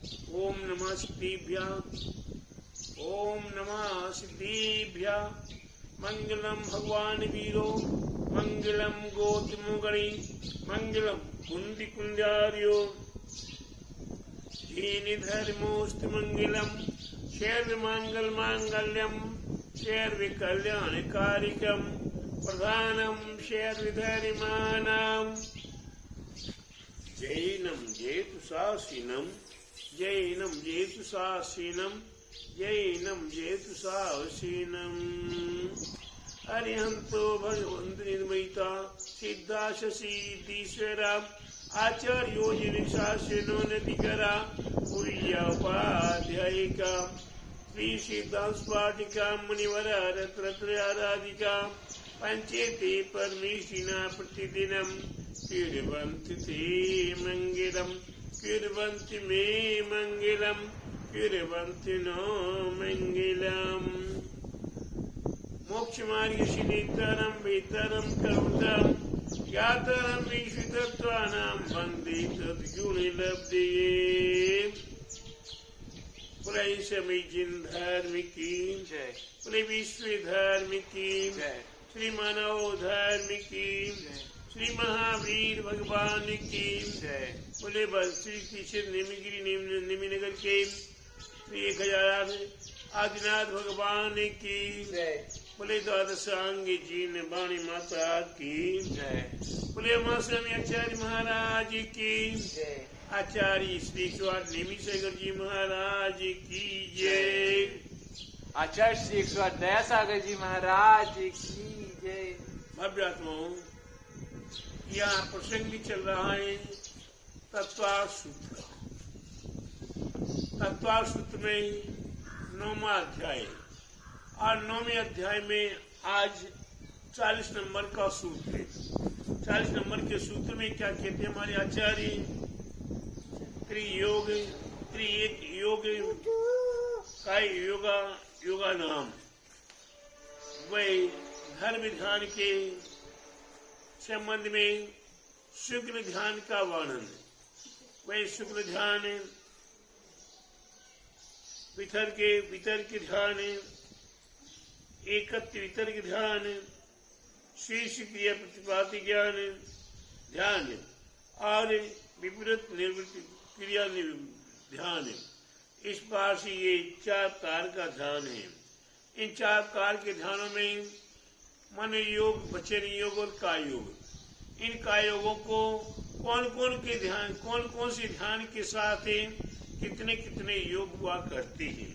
ओम नमः सिद्धिभ्यः। ओम नमः सिद्धिभ्यः। मंगलम भगवान वीरो, मंगलम गोतमुगणी, मंगलम कुंडी कुंजारियो, धीनि धर्मोस्त मंगलम, शैर्व मंगल मांगल्यम, शैर्व कल्याणकारिकम, प्रधानम शैर्व धर्माणाम। जैनम जेतुषासीनम, जैनम जेतुषासीनम, जैनम जेतुषासीनम। अरिहंतो भगवंत निर्मयिता सिद्धा शशीदीश्वरा आचार्यो जिनिशासनो नदिकरा पूज्योपाध्यायिका श्री सिद्धांत पाटिका मुनिवरा रत्र आराधिका पंचेति परमेशिना प्रतिदिनम कुर्वन्ति ते मंगलम, कुर्वन्ति मे मंगलम, कुर्वन्ति नो मंगलम। मोक्ष मार्ग शिनितरम भीतरम करुतम ज्ञातरम ईश्वरत्वानां वंदे तद्गुणलब्धये। पुरई समीचीन धर्म की जय, पुरे विश्व धर्म की जय, श्री मानव धर्म की जय, श्री महावीर भगवान की जय, बोले श्री कृष्ण निमगिरी निमिनगर के श्री 1000 आदिनाथ भगवान की जय, बोले द्वादशांग जीन वाणी माता की जय, बोले मां स्वामी आचार्य महाराज की जय, आचार्य श्री स्वाद निमिषगर जी महाराज की जय, आचार्य श्री स्वाद दयासागर जी महाराज की जय। भव्यात्माओं, यहाँ प्रसंग भी चल रहा है तत्वार सूत्र का। तत्वार सूत्र में 9वां अध्याय और 9वें अध्याय में आज 40 नंबर का सूत्र है। 40 नंबर के सूत्र में क्या कहते हैं हमारे आचार्य? त्रियोग, त्रिएक योग का योगा नाम, वही धर्म ध्यान के संबंध में शुक्ल ध्यान का वर्णन। वही शुक्ल ध्यान, वितर्क ध्यान, एकत्व वितर्क ध्यान, शीर्ष क्रिया प्रतिपादि ज्ञान ध्यान और विपरीत निवृत्ति क्रिया ध्यान। इस बार से ये 4 प्रकार का ध्यान है। इन 4 प्रकार के ध्यानों में मन योग, वचन योग और काय योग। इन काय योगों को कौन कौन से ध्यान के साथ कितने कितने योग हुआ करते हैं।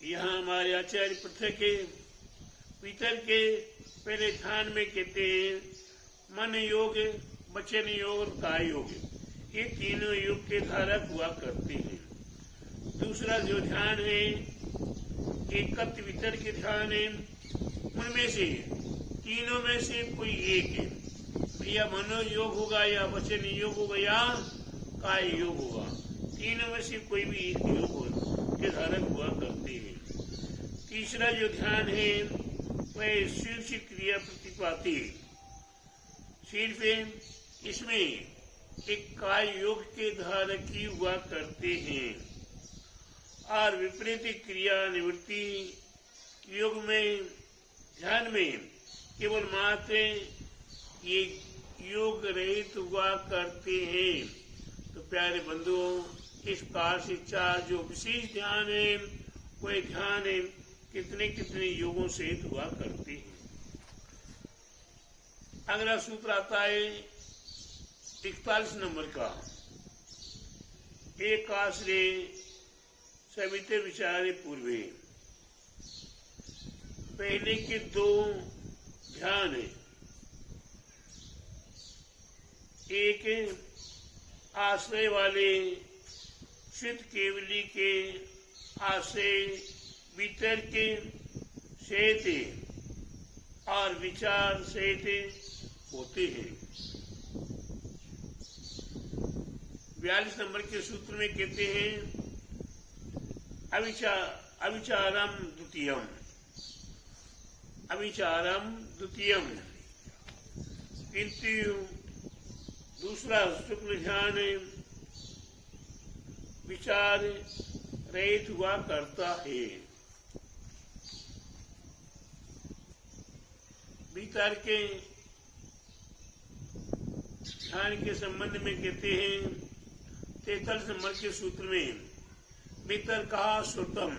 यहाँ हमारे आचार्य पृथक के भीतर के पहले ध्यान में कहते हैं मन योग, वचन योग और काय योग। ये तीनों योग के धारक हुआ करते हैं। दूसरा जो ध्यान है एकत्व वितर्क ध्यान है। उनमें से तीनों में से कोई एक है, या मनोयोग होगा या वचन योग होगा या काय योग होगा। तीनों में से कोई भी एक योग के धारक हुआ करते हैं। तीसरा जो ध्यान है वह शीर्ष क्रिया प्रतिपाती सिर्फ इसमें एक काय योग के धारक ही हुआ करते हैं। और विपरीत क्रिया निवृत्ति योग में ध्यान में केवल मात्र ये योग रहित हुआ करते हैं। तो प्यारे बंधुओं, इस प्रकार से 4 जो विशेष ध्यान है वो ध्यान है कितने कितने योगों से हुआ करते हैं। अगला सूत्र आता है 41 नंबर का। एक आश्रय सविते विचारे पूर्वे। पहले के 2 ध्यान है। एक आश्रय वाले सिद्ध केवली के आश्रय वितर्क सहित और विचार सहित होते हैं। 42 नंबर के सूत्र में कहते हैं अविचारम द्वितीयम, अविचारम द्वितीयम। किंतु दूसरा शुक्ल ध्यान विचार रहित हुआ करता है। भीतर के ध्यान के संबंध में कहते हैं 43 नंबर के सूत्र में, भीतर कहा श्रुतम,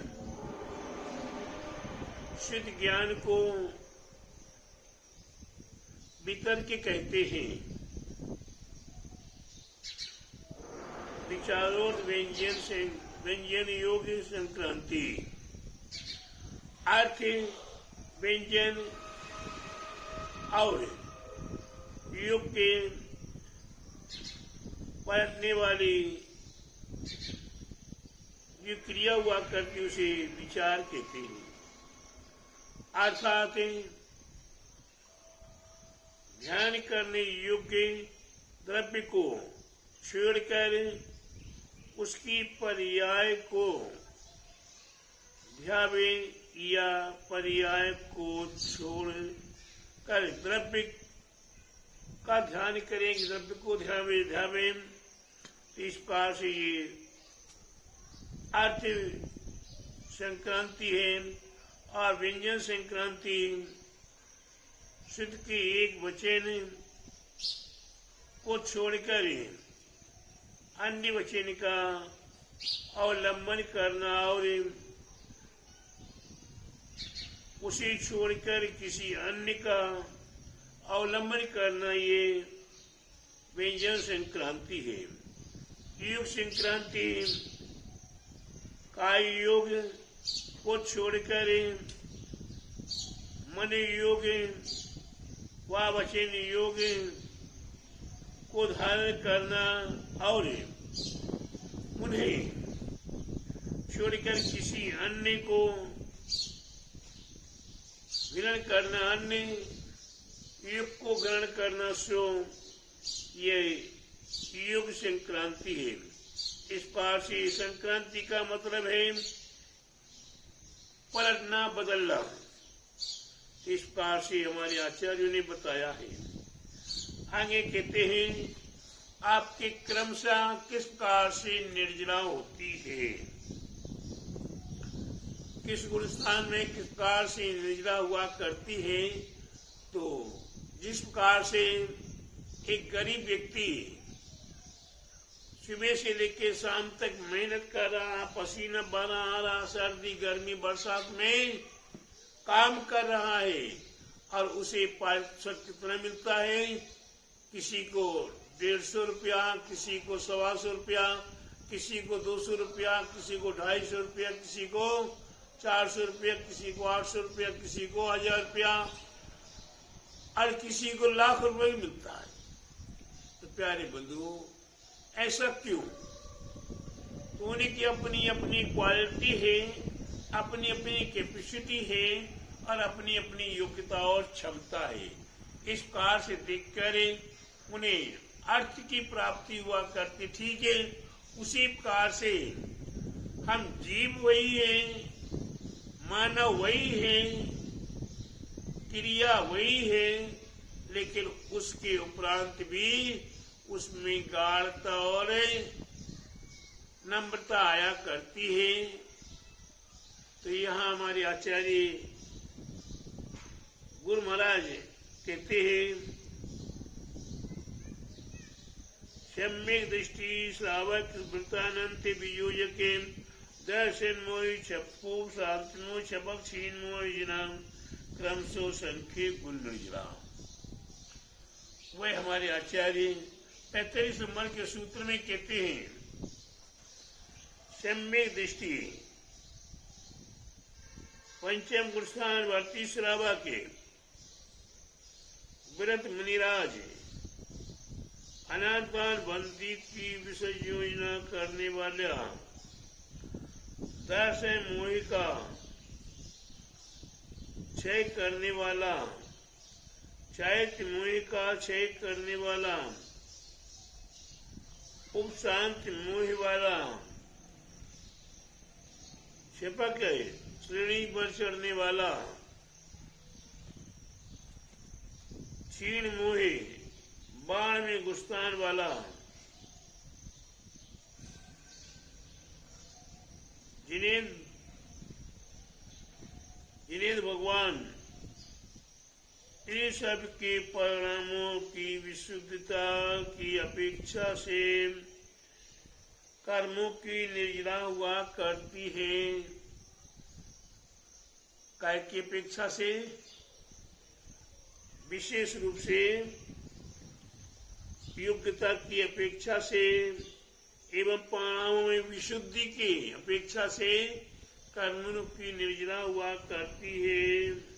शुद्ध ज्ञान को भीतर के कहते हैं। विचारों व्यंजन योग संक्रांति, अर्थ व्यंजन और योग के पलटने वाली जो क्रिया हुआ करती उसे विचार कहते हैं। अर्थात ध्यान करने योग्य द्रव्य को छोड़कर उसकी पर्याय को ध्यावे या पर्याय को छोड़ कर द्रव्य का ध्यान करेंगे, द्रव्य को ध्यावे तो इस पार से ये अर्थ संक्रांति है। और व्यंजन संक्रांति शुद्ध के एक वचन को छोड़कर अन्य वचन का अवलंबन करना और उसे छोड़कर किसी अन्य का अवलंबन करना, ये व्यंजन संक्रांति है। योग संक्रांति काय योग को छोड़कर मन योग व वचन योग को धारण करना और उन्हें छोड़कर किसी अन्य को ग्रहण करना, अन्य योग को ग्रहण करना, सो ये योग संक्रांति है। इस पार से संक्रांति का मतलब है पलटना, बदलना। इस पार से हमारे आचार्यों ने बताया है। आगे कहते हैं आपके क्रमशः किस प्रकार से निर्जरा होती है, किस गुणस्थान में किस प्रकार से निर्जरा हुआ करती है। तो जिस प्रकार से एक गरीब व्यक्ति सुबह से लेकर शाम तक मेहनत कर रहा, पसीना बहा आ रहा, सर्दी गर्मी बरसात में काम कर रहा है और उसे पारितोषिक कितना मिलता है, किसी को 150 रुपया, किसी को 125 रुपया, किसी को 200 रुपया, किसी को 250 रुपया, किसी को 400 रुपया, किसी को 800 रुपया, किसी को 1000 रुपया और किसी को लाख रुपये मिलता है। तो प्यारे बंधुओं, ऐसा क्यों? तो उनकी अपनी अपनी क्वालिटी है, अपनी अपनी कैपेसिटी है और अपनी अपनी योग्यता और क्षमता है। इस प्रकार से देखकर उन्हें अर्थ की प्राप्ति हुआ करती। ठीक है, उसी प्रकार से हम जीव वही है, मानव वही है, क्रिया वही है, लेकिन उसके उपरांत भी उसमें गाढ़ता और नम्रता आया करती है। तो यहाँ हमारे आचार्य गुरु महाराज कहते हैं सम्यक दृष्टि श्रावक वृतानंत वियोजके दर्शन मोहि छप्पो शांतनो छपक क्षीण मोहिना क्रमशो संख्य गुणनिर्जरा। वह हमारे आचार्य 45 नंबर के सूत्र में कहते हैं सम्यक दृष्टि पंचम गुणस्थान वर्ती श्रावा के व्रत मुनिराज अनाथपान बंदी की विषय योजना करने वाला दास मोहि का क्षय करने वाला, चैत्य मोहि का क्षय करने वाला, उपशांत मोहि वाला, क्षपक श्रेणी पर चढ़ने वाला, क्षीण मोहि बाण में घुसतान वाला, जिनेंद्र भगवान इन सब के परिणामों की विशुद्धता की अपेक्षा से कर्मों की निर्जरा हुआ करती है। काय की अपेक्षा से, विशेष रूप से योग्यता की अपेक्षा से एवं परिणामों में विशुद्धि की अपेक्षा से कर्मों की निर्जरा हुआ करती है।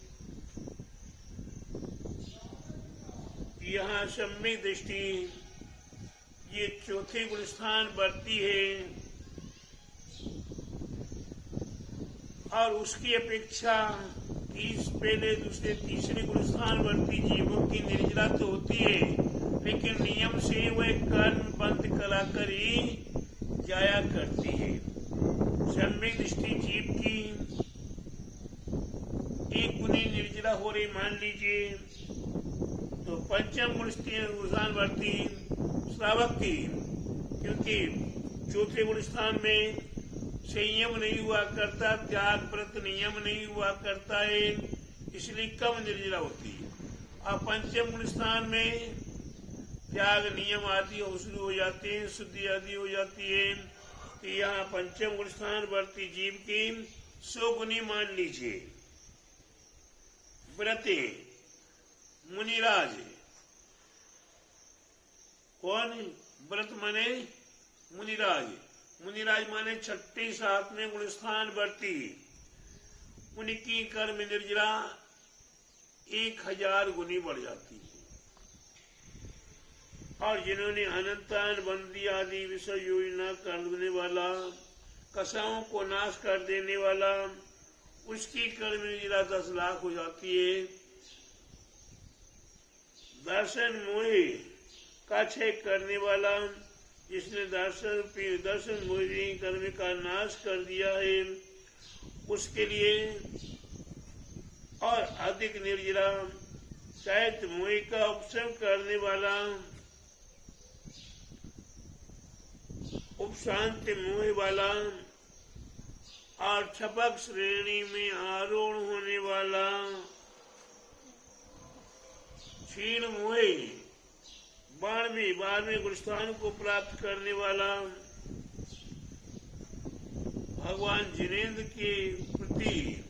यहाँ सम्यक दृष्टि ये चौथे गुण स्थान बढ़ती है और उसकी अपेक्षा पहले दूसरे तीसरे गुण स्थान बढ़ती जीवों की निर्जरा तो होती है, लेकिन नियम से वह कर्म बंद कला कर ही जाया करती है। सम्यक दृष्टि जीव की एक गुणी निर्जरा हो रही मान लीजिए, तो पंचम गुण स्थान बढ़ती श्रावक की, क्योंकि चौथे गुण स्थान में संयम नहीं हुआ करता, त्याग व्रत नियम नहीं हुआ करता है, इसलिए कम निर्जरा होती है। और पंचम गुण स्थान में त्याग नियम आदि शुरू हो जाते हैं, शुद्धि आदि हो जाती है। तो यहाँ पंचम गुण स्थान बढ़ती जीव की 100 गुनी मान लीजिए। व्रते मुनिराज, कौन व्रत माने मुनिराज, मुनिराज माने छठे सातवें गुण स्थान बढ़ती, उनकी कर्म निर्जरा 1000 गुनी बढ़ जाती है। और जिन्होंने अनंतान बंदी आदि विषय योजना करने वाला, कसाओं को नाश कर देने वाला, उसकी कर्म निर्जरा 10 लाख हो जाती है। दर्शन मोहे का क्षय करने वाला, जिसने दर्शन मोहि कर्म का नाश कर दिया है, उसके लिए और अधिक निर्जरा चैत मोहि का उपशम करने वाला, उपशांत मोह वाला और छपक श्रेणी में आरोहण होने वाला, क्षीण मोहे 12वें गुण स्थान को प्राप्त करने वाला, भगवान जिनेंद्र के प्रति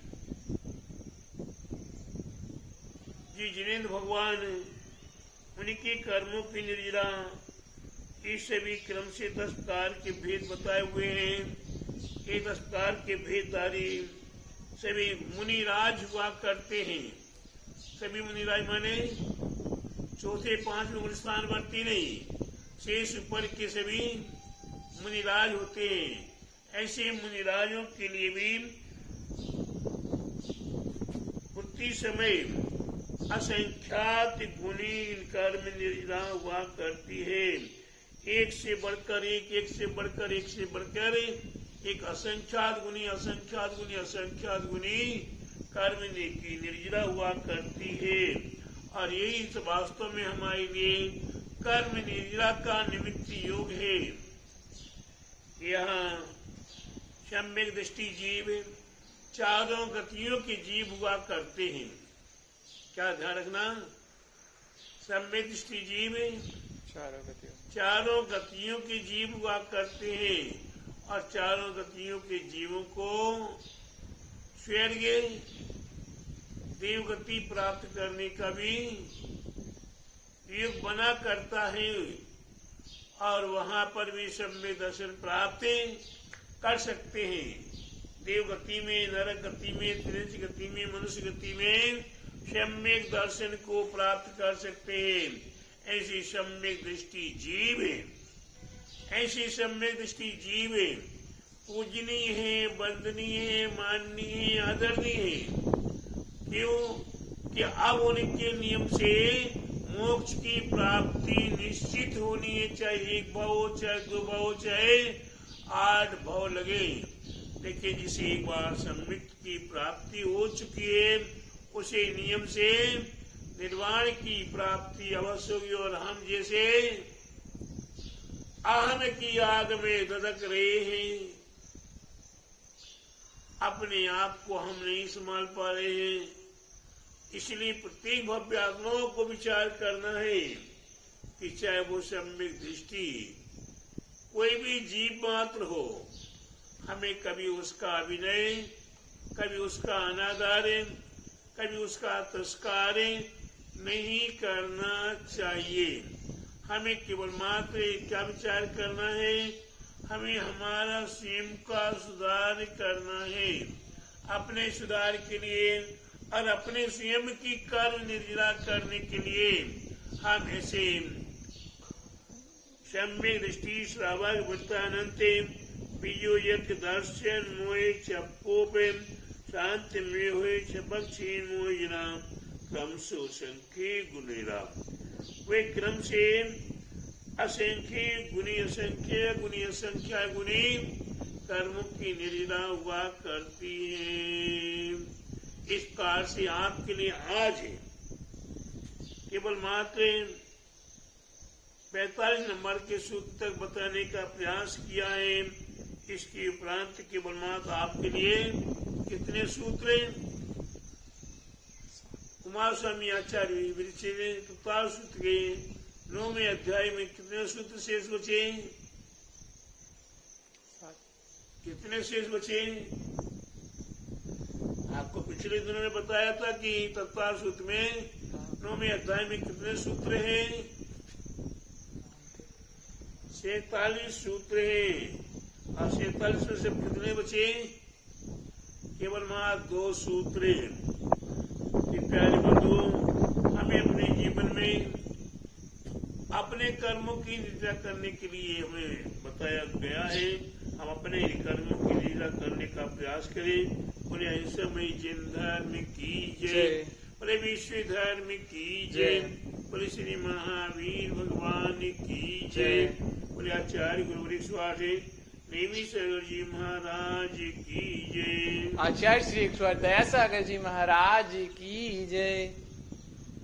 जिनेंद्र भगवान उनके कर्मों की निर्जरा, इस सभी क्रम से 10 प्रकार के भेद बताए हुए हैं। ये 10 प्रकार के भेदधारी सभी मुनिराज हुआ करते हैं। सभी मुनिराज माने चौथे 5वें गुण स्थान बढ़ती नहीं, शेष ऊपर के सभी मुनिराज होते हैं। ऐसे मुनिराजों के लिए भी उसी समय असंख्यात गुणी कर्म निर्जरा हुआ करती है। एक से बढ़कर एक से बढ़कर एक असंख्यात गुनी कर्म की निर्जरा हुआ करती है। और यही वास्तव में हमारे लिए कर्म निर्जरा का निमित्त योग है। यहाँ सम्यक दृष्टि जीव चारों गतियों के जीव हुआ करते हैं। क्या ध्यान रखना, सम्यक दृष्टि जीव चारों गतियों के जीव हुआ करते हैं और चारों गतियों के जीवों को स्वर्ग देव गति प्राप्त करने का भी योग बना करता है और वहां पर भी सम्यक दर्शन प्राप्त कर सकते हैं। देव गति में, नरक गति में, त्रिज गति में, मनुष्य गति में सम्यक दर्शन को प्राप्त कर सकते हैं। ऐसी सम्यक दृष्टि जीव है, ऐसी सम्यक दृष्टि जीव है, पूजनीय है, वंदनीय है, माननीय है, आदरणीय है। क्यों कि अब उनके नियम से मोक्ष की प्राप्ति निश्चित होनी है, चाहे 1 भाव, चाहे 2 भाव, चाहे 8 भाव लगे। लेकिन जिसे एक बार सम्यक की प्राप्ति हो चुकी है, उसे नियम से निर्वाण की प्राप्ति अवश्य होगी। और हम जैसे आहन की आग में ददक रहे हैं, अपने आप को हम नहीं संभाल पा रहे हैं, इसलिए प्रत्येक भव्य आत्माओं को विचार करना है कि चाहे वो सम्यक दृष्टि कोई भी जीव मात्र हो, हमें कभी उसका अभिनय, कभी उसका अनादर, कभी उसका तिरस्कार नहीं करना चाहिए। हमें केवल मात्र क्या विचार करना है, हमें हमारा स्वयं का सुधार करना है। अपने सुधार के लिए और अपने स्वयं की कर्म निर्जला करने के लिए हम ऐसे सम्यक दृष्टि श्रावक वृत्तानंते बीजो यज्ञ दर्शन मोहे चपोप शांति में हुए छपक्षी मोजना क्रम से संख्य गुणेरा। वे क्रम से असंख्य गुणी असंख्या गुणी कर्मों की निर्जला हुआ करती है। इस कार से आपके लिए आज है केवल मात्र 45 नंबर के सूत्र तक बताने का प्रयास किया है। इसके उपरांत केवल मात्र आपके लिए कितने सूत्र कुमार स्वामी आचार्य विरचित 47 सूत्र के 9वें अध्याय में कितने सूत्र शेष बचे? कितने शेष बचे? आपको पिछले दिनों ने बताया था कि 47 सूत्र में 9वें अध्याय में कितने सूत्र हैं? 47 सूत्र हैं। और 47 में से कितने बचे? केवल मात्र 2 सूत्र हैं। प्यारे बंधुओं, हमें अपने जीवन में अपने कर्मों की निंदा करने के लिए हमें बताया गया है। हम अपने कर्मों की निंदा करने का प्रयास करें। बोले अहिंसामय जैन धर्म की जय, बोले विश्व धर्म की जय, बोले श्री महावीर भगवान की जय, बोले आचार्य गुरु वृक्षवासी नेमी सागर जी महाराज की जय, आचार्य श्री ईश्वर दया सागर जी महाराज की जय।